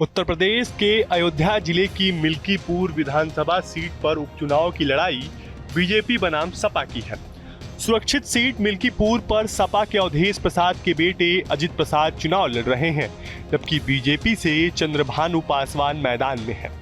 उत्तर प्रदेश के अयोध्या जिले की मिल्कीपुर विधानसभा सीट पर उपचुनाव की लड़ाई बीजेपी बनाम सपा की है। सुरक्षित सीट मिल्कीपुर पर सपा के अवधेश प्रसाद के बेटे अजित प्रसाद चुनाव लड़ रहे हैं, जबकि बीजेपी से चंद्रभानु पासवान मैदान में है।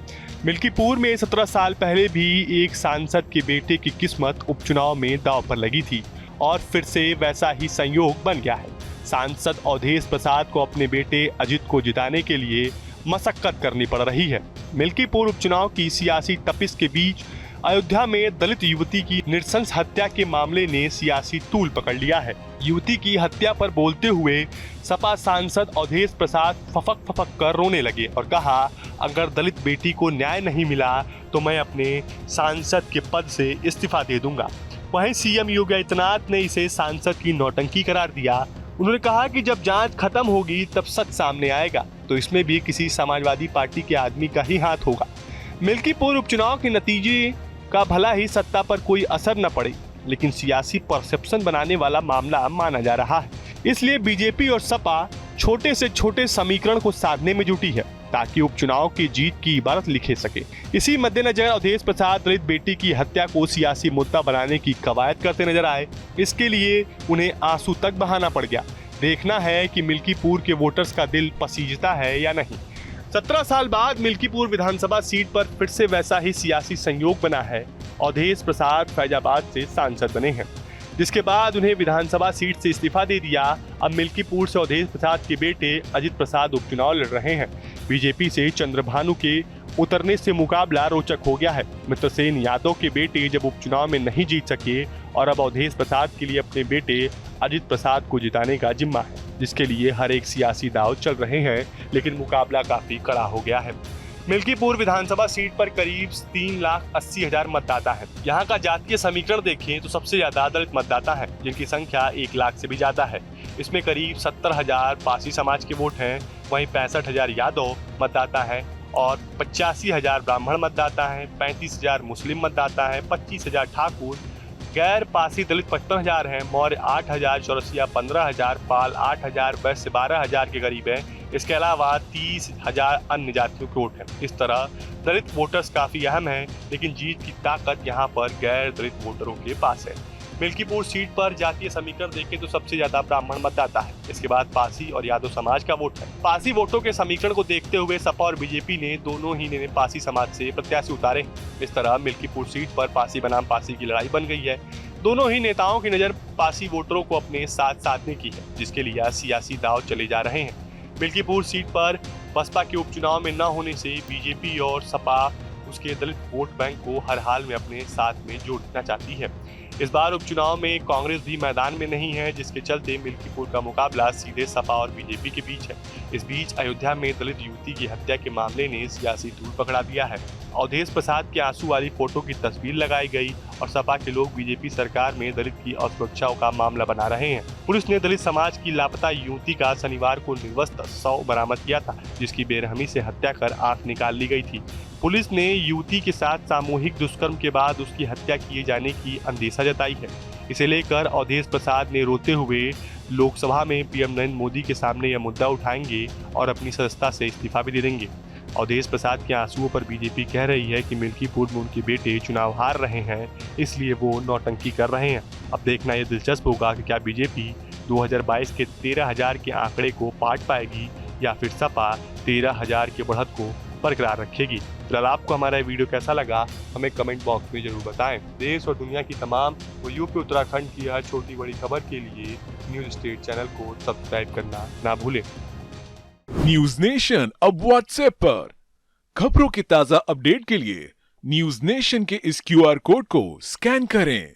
मिल्कीपुर में 17 साल पहले भी एक सांसद के बेटे की किस्मत उपचुनाव में दांव पर लगी थी और फिर से वैसा ही संयोग बन गया है। सांसद अवधेश प्रसाद को अपने बेटे अजित को जिताने के लिए मशक्कत करनी पड़ रही है। मिल्कीपुर उपचुनाव की सियासी तपिश के बीच अयोध्या में दलित युवती की नृशंस हत्या के मामले ने सियासी तूल पकड़ लिया है। युवती की हत्या पर बोलते हुए सपा सांसद अवधेश प्रसाद फफक फफक कर रोने लगे और कहा, अगर दलित बेटी को न्याय नहीं मिला तो मैं अपने सांसद के पद से इस्तीफा दे दूंगा। वहीं सीएम योगी आदित्यनाथ ने इसे सांसद की नौटंकी करार दिया। उन्होंने कहा कि जब जांच खत्म होगी तब सच सामने आएगा, तो इसमें भी किसी समाजवादी पार्टी के आदमी का ही हाथ होगा। मिल्कीपुर उपचुनाव के नतीजे का भला ही सत्ता पर कोई असर न पड़े, लेकिन सियासी परसेप्शन बनाने वाला मामला माना जा रहा है। इसलिए बीजेपी और सपा छोटे से छोटे समीकरण को साधने में जुटी है ताकि उपचुनाव की जीत की इबारत लिखे सके। इसी मद्देनजर अवधेश प्रसाद दलित बेटी की हत्या को सियासी मुद्दा बनाने की कवायद करते नजर आए। इसके लिए उन्हें आंसू तक बहाना पड़ गया। देखना है कि मिल्कीपुर के वोटर्स का दिल पसीजता है या नहीं। 17 साल बाद मिल्कीपुर विधानसभा सीट पर फिर से वैसा ही सियासी संयोग बना है। अवधेश प्रसाद फैजाबाद से सांसद बने हैं, जिसके बाद उन्हें विधानसभा सीट से इस्तीफा दे दिया। अब मिल्कीपुर से अवधेश प्रसाद के बेटे अजित प्रसाद उपचुनाव लड़ रहे हैं। बीजेपी से चंद्रभानु के उतरने से मुकाबला रोचक हो गया है। मित्रसेन यादव के बेटे जब उपचुनाव में नहीं जीत सके और अब अवधेश प्रसाद के लिए अपने बेटे अजित प्रसाद को जिताने का जिम्मा है, जिसके लिए हर एक सियासी दांव चल रहे हैं, लेकिन मुकाबला काफी कड़ा हो गया है। मिल्कीपुर विधानसभा सीट पर करीब 3,80,000 मतदाता हैं। यहाँ का जातीय समीकरण देखें तो सबसे ज्यादा दलित मतदाता है, जिनकी संख्या 1 लाख से भी ज्यादा है। इसमें करीब 70,000 पासी समाज के वोट हैं, वहीं 65,000 यादव मतदाता हैं और 85,000 ब्राह्मण मतदाता हैं, 35,000 मुस्लिम मतदाता हैं, 25,000 ठाकुर, गैर पासी दलित 55,000 हैं, मौर्य 8,000, चौरसिया 15,000, पाल 8,000, वैश्य 12,000 के करीब है। इसके अलावा 30,000 अन्य जातियों के वोट हैं। इस तरह दलित वोटर्स काफी अहम हैं, लेकिन जीत की ताकत यहाँ पर गैर दलित वोटरों के पास है। मिल्कीपुर सीट पर जातीय समीकरण देखें तो सबसे ज्यादा ब्राह्मण मतदाता है। इसके बाद पासी और यादव समाज का वोट है। पासी वोटों के समीकरण को देखते हुए सपा और बीजेपी ने दोनों ही ने पासी समाज से प्रत्याशी उतारे। इस तरह मिल्कीपुर सीट पर पासी बनाम पासी की लड़ाई बन गई है। दोनों ही नेताओं की नजर पासी वोटरों को अपने साथ साधने की है, जिसके लिए सियासी दांव चले जा रहे हैं। मिल्कीपुर सीट पर बसपा के उपचुनाव में न होने से बीजेपी और सपा उसके दलित वोट बैंक को हर हाल में अपने साथ में जोड़ना चाहती है। इस बार उपचुनाव में कांग्रेस भी मैदान में नहीं है, जिसके चलते मिल्कीपुर का मुकाबला सीधे सपा और बीजेपी के बीच है। इस बीच अयोध्या में दलित युवती की हत्या के मामले ने सियासी तूल पकड़ा दिया है। अवधेश प्रसाद के आंसू वाली फोटो की तस्वीर लगाई गई और सपा के लोग बीजेपी सरकार में दलित की असुरक्षा का मामला बना रहे हैं। पुलिस ने दलित समाज की लापता युवती का शनिवार को निर्वस्त्र शव बरामद किया था, जिसकी बेरहमी से हत्या कर आंख निकाल ली गई थी। पुलिस ने युवती के साथ सामूहिक दुष्कर्म के बाद उसकी हत्या किए जाने की अंदेशा जताई है। इसे लेकर अवधेश प्रसाद ने रोते हुए लोकसभा में पीएम नरेंद्र मोदी के सामने यह मुद्दा उठाएंगे और अपनी सदस्यता से इस्तीफा भी दे देंगे। अवधेश प्रसाद के आंसुओं पर बीजेपी कह रही है कि मिल्कीपुर में उनके बेटे चुनाव हार रहे हैं, इसलिए वो नौटंकी कर रहे हैं। अब देखना यह दिलचस्प होगा कि क्या बीजेपी 2022 के 13,000 के आंकड़े को पाट पाएगी या फिर सपा 13,000 के बढ़त को बरकरार रखेगी। फिलहाल आपको हमारा वीडियो कैसा लगा हमें कमेंट बॉक्स में जरूर बताएं। देश और दुनिया की तमाम और यूपी उत्तराखंड की हर छोटी बड़ी खबर के लिए न्यूज स्टेट चैनल को सब्सक्राइब करना ना भूलें। न्यूज नेशन अब व्हाट्सएप पर खबरों के ताजा अपडेट के लिए न्यूज नेशन के इस क्यूआर कोड को स्कैन करें।